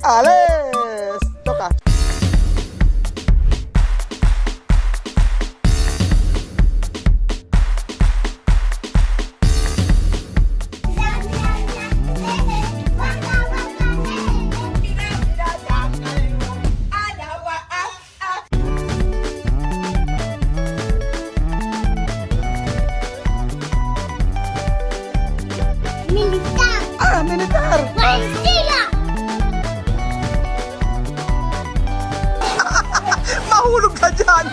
¡Ales! Toca. Militar! Ah, militar! Policía! Mahulog ka dyan!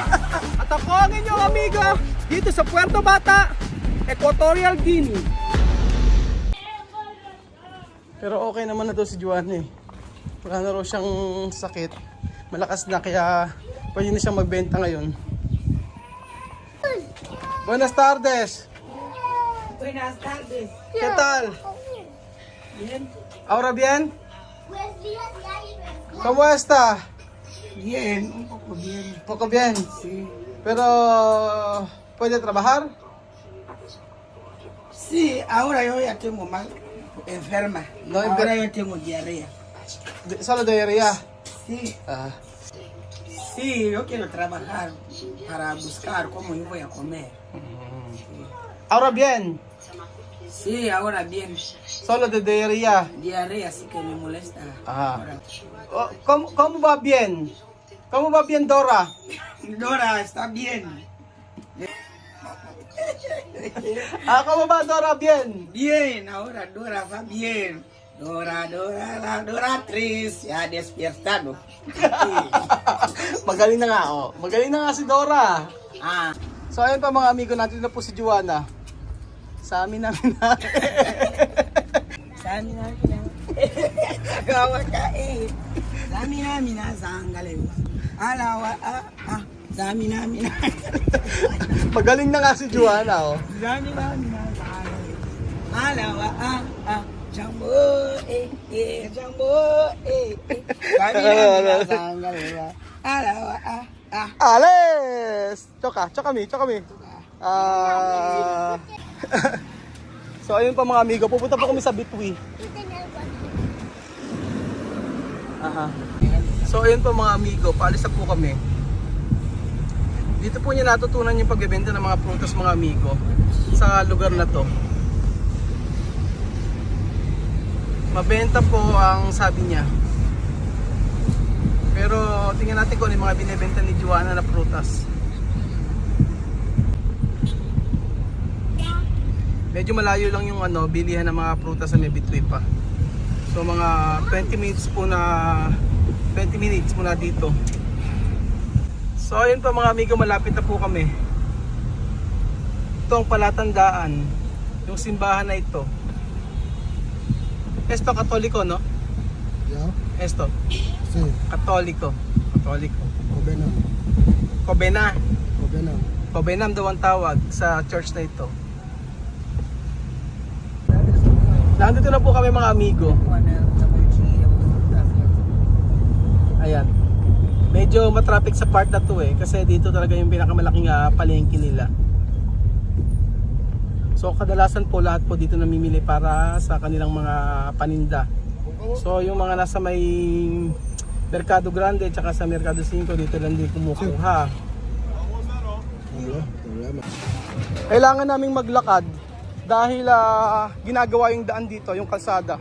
At ako ang inyong amigo dito sa Puerto Bata, Equatorial Guinea. Pero okay naman na to si Juan eh. Wala na raw siyang sakit. Malakas na kaya pwede na siyang magbenta ngayon. Buenas tardes! Buenas tardes. ¿Qué tal? Bien. ¿Ahora bien? Pues días ya ¿Cómo está? Bien, un poco bien. Poco bien. Sí. Pero ¿puede trabajar? Sí, ahora yo ya tengo mal enferma. No, ahora yo tengo diarrea. Solo diarrea. Sí, Ah. sí, yo quiero trabajar para buscar cómo yo voy a comer. Ahora bien. Sí, ahora bien. Solo de diarrea. Diarrea sí que me molesta. Ah. Ahora. Oh, ¿cómo va bien? ¿Cómo va bien Dora? Dora, está bien. Ah, ¿cómo va Dora bien? Bien, ahora Dora va bien. Dora, la Doratriz ya despertado. Sí. Magaling na nga, oh. Magaling na nga si Dora. Ah, So, ayun pa mga amigo natin na po si Juana. Sa amin namin na. Samina mina. Gawa ka eh. Samina mina sangalewa. Alawa Samina mina. Magaling na nga si Juana, oh. Samina mina sangalewa. Alawa Jambo Jambo Samina mina sangalewa. Alawa Ales! Choka mi. Ah. So, ayun pa mga amigo. Pupunta pa kami sa Bitwi. Aha. So, ayun pa mga amigo. Paalis na po kami. Dito po niya natutunan yung pagbebenta ng mga prutas mga amigo. Sa lugar na to. Mabenta po ang sabi niya. Pero tingnan natin kung ano yung mga binibenta ni Juana na prutas. Medyo malayo lang yung bilihan ng mga prutas sa may Bitwi pa. So mga 20 minutes muna dito. So ayun pa mga amigo, malapit na po kami. Ito ang palatandaan, yung simbahan na ito. Esto Katoliko, no? Ya, Esto, sí, Katoliko. Covenant, Covena. Covenant. Covenam daw ang tawag sa church na ito. Nandito na po kami mga amigo. Ayan. Medyo matraffic sa part na to eh. Kasi dito talaga yung pinakamalaking palengke nila. So kadalasan po lahat po dito namimili para sa kanilang mga paninda. So yung mga nasa may Mercado Grande tsaka sa Mercado 5 dito lang din kumukuha. Wala, problema. Kailangan naming maglakad dahil ginagawa yung daan dito, yung kalsada.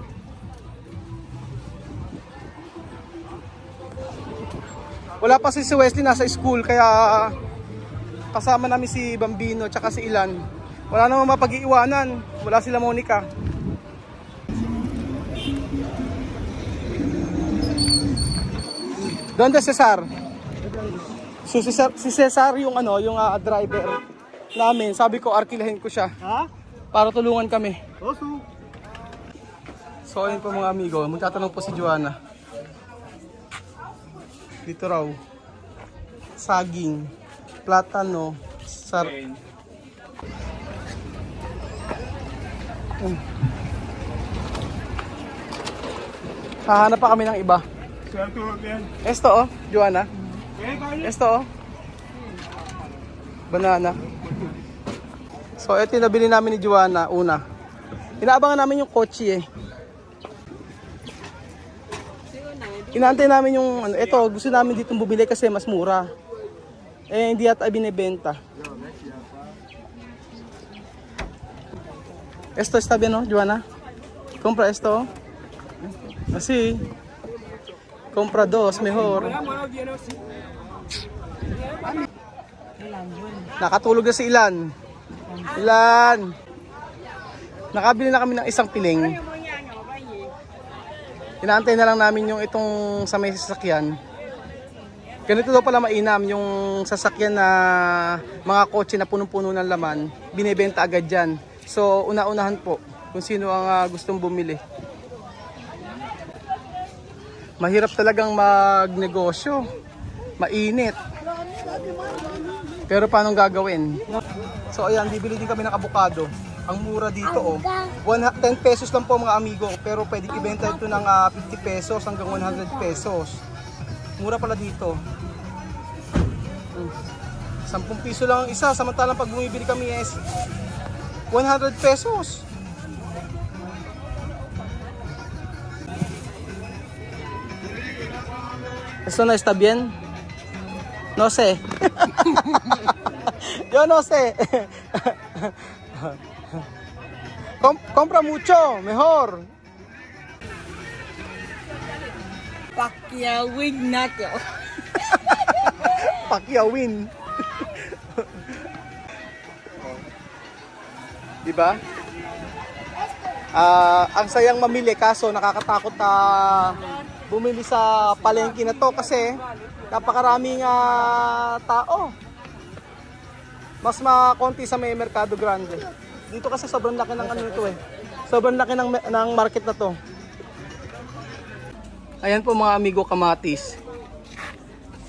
Wala pa si Wesley, nasa school, kaya kasama namin si Bambino tsaka si Ilan. Wala namang mapag-iiwanan, wala sila Monica. Donde Cesar? So si Cesar yung yung driver namin. Sabi ko arkilahin ko siya. Ha? Para tulungan kami. Oso. So ayun po mga amigo, magtatanong po si Juana. Dito raw. Saging, platano, Hahanap pa kami ng iba. Esto oh, Juana. Esto oh. Banana. So ito yung nabili namin ni Juana una. Inaabangan namin yung kotse eh. Inaantay namin yung ano, ito, gusto namin ditong bumili kasi mas mura. Eh, hindi yata binibenta. Esto está bien, no, Joanna? Compra esto. Así. Compra dos, mejor. Nakatulog na si Ilan. Ilan. Nakabili na kami ng isang piling. Inaantay na lang namin yung itong sa may sasakyan. Ganito daw pala mainam yung sasakyan na mga kotse na punong-puno ng laman. Binibenta agad dyan. So una-unahan po kung sino ang gustong bumili. Mahirap talagang magnegosyo. Mainit. Pero paano gagawin? So ayan, bibili din kami ng avocado. Ang mura dito oh. 10 pesos lang po mga amigo, pero pwedeng ibenta ito ng 50 pesos hanggang 100 pesos. Mura pala dito. 10 piso lang ang isa, samantalang pag bumibili kami is 100 pesos. ¿Esto no está bien? No sé. Yo no sé. Compra mucho, mejor. Pakyawin natin. Pakyawin. Diba? Ang sayang mamili kaso nakakatakot bumili sa palengke na to kasi napakaraming tao. Mas makonti sa may Mercado Grande. Dito kasi sobrang laki ng ano nito eh. Sobrang laki ng market na to. Ayan po mga amigo, kamatis.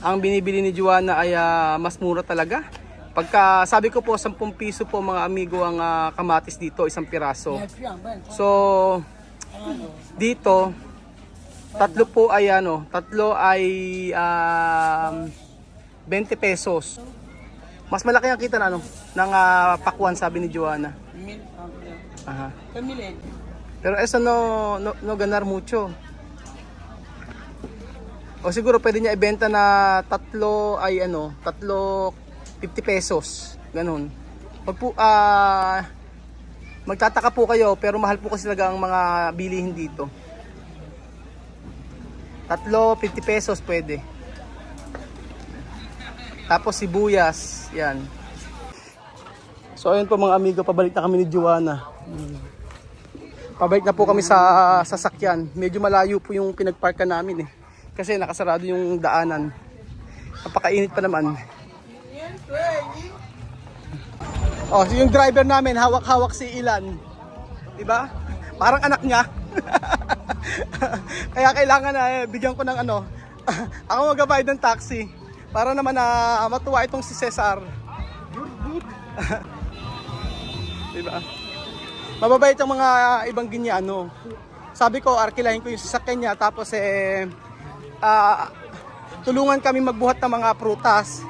Ang binibili ni Joanna ay mas mura talaga. Pagka sabi ko po 10 piso po mga amigo ang kamatis dito, isang piraso. So dito tatlo ay 20 pesos. Mas malaki ang kita ng pakwan sabi ni Joanna. Aha. Pero eso no ganar mucho. O siguro pwede niya ibenta na tatlo 50 pesos. Ganun. Magtataka po kayo pero mahal po kasi talaga ang mga bilihin dito. Tatlo 50 pesos pwede. Tapos sibuyas, yan. So ayun po mga amigo, pabalik na kami ni Joanna. Pabalik na po kami sa sasakyan. Medyo malayo po yung pinagparkan namin eh. Kasi nakasarado yung daanan. Napakainit pa naman. Oh, so yung driver namin, hawak-hawak si Ilan. Diba? Parang anak niya. Kaya kailangan bigyan ko ng ako magbabayad ng taxi. Para naman matuwa itong si Cesar. Diba? Mababait ang mga ibang Ginyano. Sabi ko, arkilahin ko yung sasakyan niya. Tapos tulungan kami magbuhat ng mga prutas.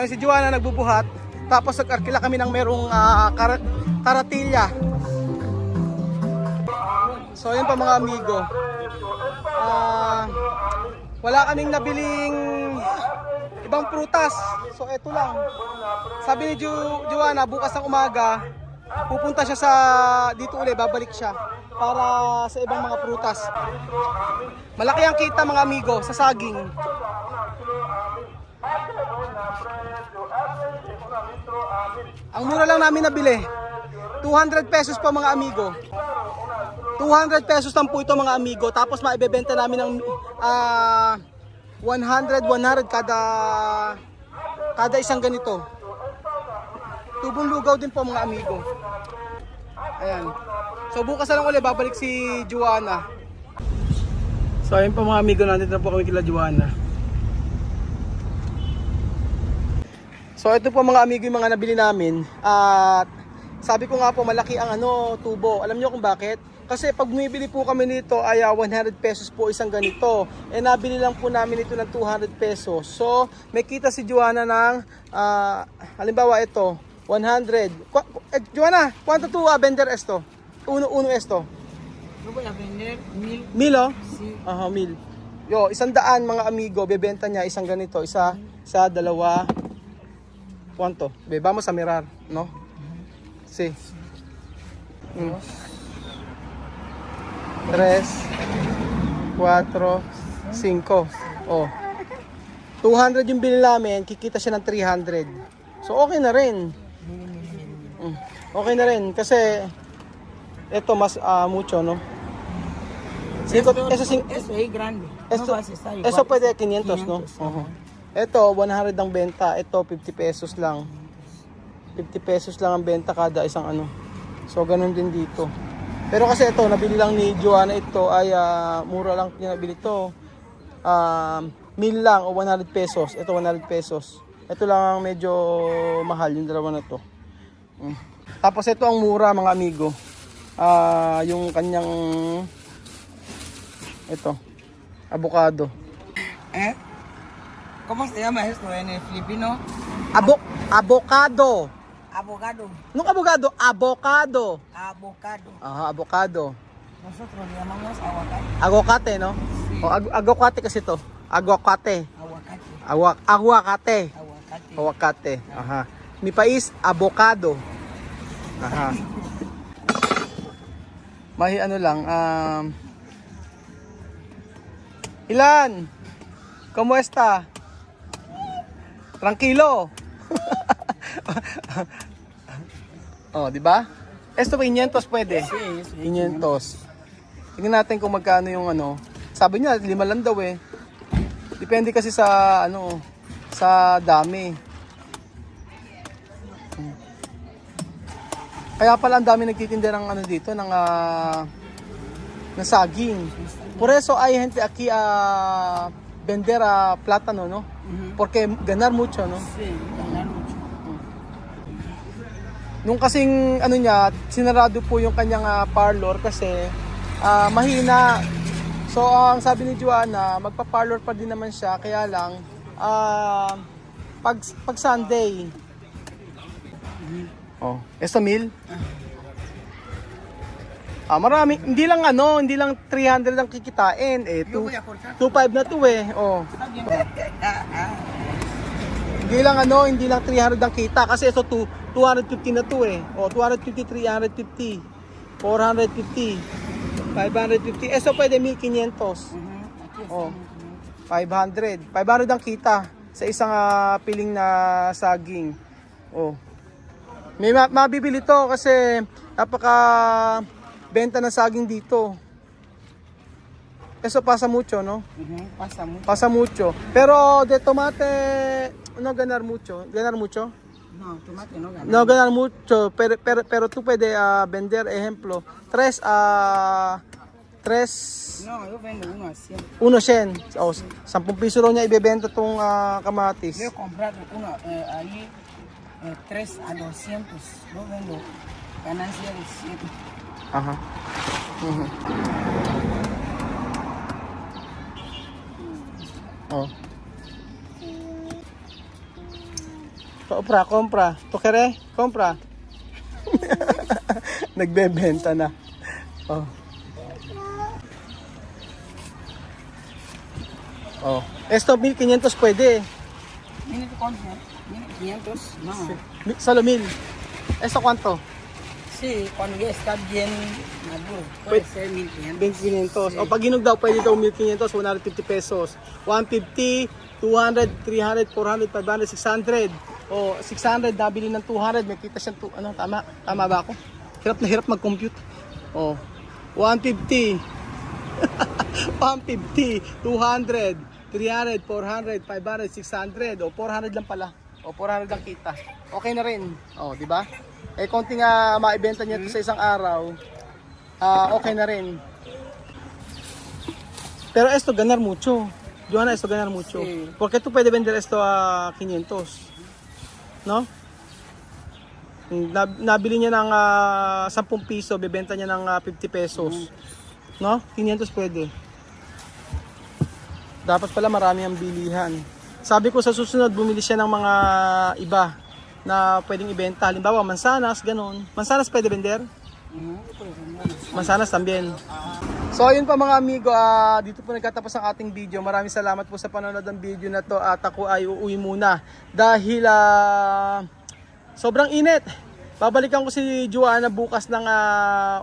Si Joanna nagbubuhat. Tapos nag-arkila kami ng merong karatilya. So yun pa mga amigo. Wala kaming nabiling ibang prutas. So eto lang. Sabi ni Joanna, bukas ng umaga, pupunta siya dito ulit, babalik siya para sa ibang mga prutas. Malaki ang kita mga amigo sa saging. Ang mura lang namin nabili. 200 pesos pa mga amigo. 200 pesos lang po ito mga amigo. Tapos maibebenta namin ng 100 kada isang ganito. Tubong lugaw din po mga amigo. Ayan. So bukas na lang ulit babalik si Joanna. So ayun po mga amigo, nandito na po kami kila Joanna. So ito po mga amigo yung mga nabili namin. At sabi ko nga po malaki ang tubo. Alam niyo kung bakit? Kasi pag bumibili po kami nito ay 100 pesos po isang ganito. Eh nabili lang po namin ito ng 200 pesos. So may kita si Joanna ng halimbawa ito 100. Joanna, ¿cuánto tú vender esto? Uno esto. No voy a vender 1000. 1000 oh? Sí. Aha, 1000. Yo, 100 mga amigo, bebenta niya isang ganito, isa, dalawa. ¿Cuánto? Vamos a mirar, ¿no? Sí. 3, 4, 5. Oh. 200 yung binili namin, kikita siya ng 300. So okay na rin. Okay na rin kasi ito mas mucho, no? Eso es grande. Esto, eso pwede 500, no? Ito, 100 ang benta. Ito, 50 pesos lang. 50 pesos lang ang benta kada isang ano. So, ganun din dito. Pero kasi ito, nabili lang ni Joanna ito ay mura lang yung nabili ito. 1,000 lang o 100 pesos. Ito, 100 pesos. Ito lang ang medyo mahal, yung dalawa na to. Tapos ito ang mura, mga amigo. Yung kanyang ito, avocado. ¿Cómo se llama esto en el filipino? Avocado. Abogado. Nung abogado, avocado. Avocado. Avocado. Nosotros le llamamos aguacate. Aguacate, no? Sí. O aguacate kasi to. Aguacate. Aguacate. Aguacate. Aguacate. Aguacate. Aha. Mi país, avocado. Aha. May ano lang, Ilan? ¿Cómo está? Tranquilo. Oh, di ba? Esto 500 pwede. 500. Tingnan natin kung magkano yung ano. Sabi niya 5 lang daw eh. Depende kasi sa ano, sa dami. Kaya pala ang dami nagtitinda ng ano dito ng saging. Por eso hay gente aquí vender plátano, ¿no? Porque ganar mucho, ¿no? Sí, ganar mucho. Nung kasing ano niya, sinarado po yung kanyang parlor kasi mahina. So ang sabi ni Joanna, magpa-parlor pa din naman siya, kaya lang pag Sunday. Oh, esta meal. Marami, hindi lang 300 ang kikitain eh. 2.5 na 'to eh. Oh. Hindi lang 300 ang kita kasi ito 250 na 'to eh. Oh, 250, 350, 450, 550. Eso pwede 1,500. Oh. 500 ang kita sa isang piling na saging. Oh. May mabibili to kasi napaka benta ng saging dito. Eso pasa mucho, no? Pasa mucho. Pasa mucho. Pero de tomate no ganar mucho. Ganar mucho? No, tomate no gana. No ganar mucho, pero tú puedes vender ejemplo 3 No, yo vendo uno a 100. 100. O 10 piso raw niya ibebenta tong kamatis. Yo he comprado uno ahí 3 a 200. Yo vendo ganancia de 100. Aha. Oh. Compra. ¿Tú quieres? Compra. Nagbebenta na. Oh. Oh. Esto 1,500 pwede. Mira cuánto, 1,500. No. Solo 1,000. ¿Esto cuánto? Sí, cuando ya está bien maduro, puede ser 1,500. 1,500. O pag hinog daw, pwede daw 1,500, 150 pesos. 150, 200, 300, 400, 500, 600. O 600, nabili ng 200, may kita siyang, tama? Tama ba ako? Hirap na hirap mag-compute. O, 150, 150, 200, 300, 400, 500, 600. O 400 lang pala. O 400 lang kita. Okay na rin. O, di ba? Eh, konting maibenta niya ito sa isang araw, okay na rin. Pero esto ganar mucho. Joanna, esto ganar mucho. Sí. Porque tú puedes vender esto a 500. No? Nabili niya ng 10 piso, bebenta niya ng 50 pesos. No? 500 pwede. Dapat pala marami ang bilihan. Sabi ko sa susunod, bumili siya ng mga iba na pwedeng ibenta. Halimbawa, mansanas, ganun. Mansanas pwede vender? Mansanas también. So ayun pa mga amigo, dito po nagtatapos ang ating video. Maraming salamat po sa panonood ng video na to at ako ay uuwi muna dahil sobrang init. Babalikan ko si Joanna bukas ng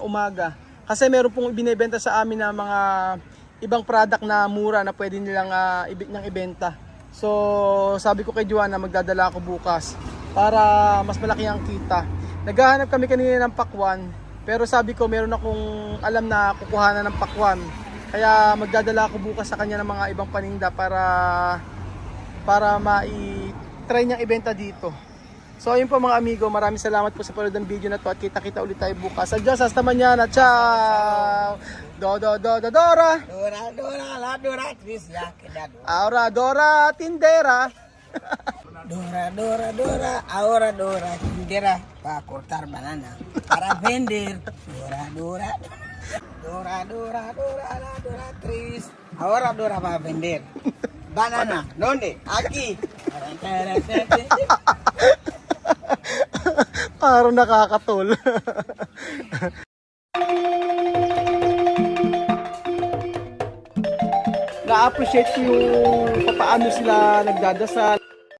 umaga kasi meron pong ibinebenta sa amin na mga ibang product na mura na pwede nilang ibenta. So sabi ko kay Joanna magdadala ako bukas para mas malaki ang kita. Naghahanap kami kanina ng pakwan. Pero sabi ko meron akong alam na kukuhanan ng pakwan. Kaya magdadala ako bukas sa kanya ng mga ibang paninda para mai-try niyang ibenta dito. So ayun po mga amigo, maraming salamat po sa panonood ng video na to at kita-kita ulit tayo bukas. Adios, hasta mañana. Ciao. Dora. Dora, la Doratriz, ya queda. Ahora Dora Tindera. Dora, ahora Dora tindera para cortar banana, para vender. Dora, la Doratriz, ahora Dora va a vender banana. ¿Dónde? Aquí. Parang nakakatol. Na-appreciate ko yung paano sila nagdadasal.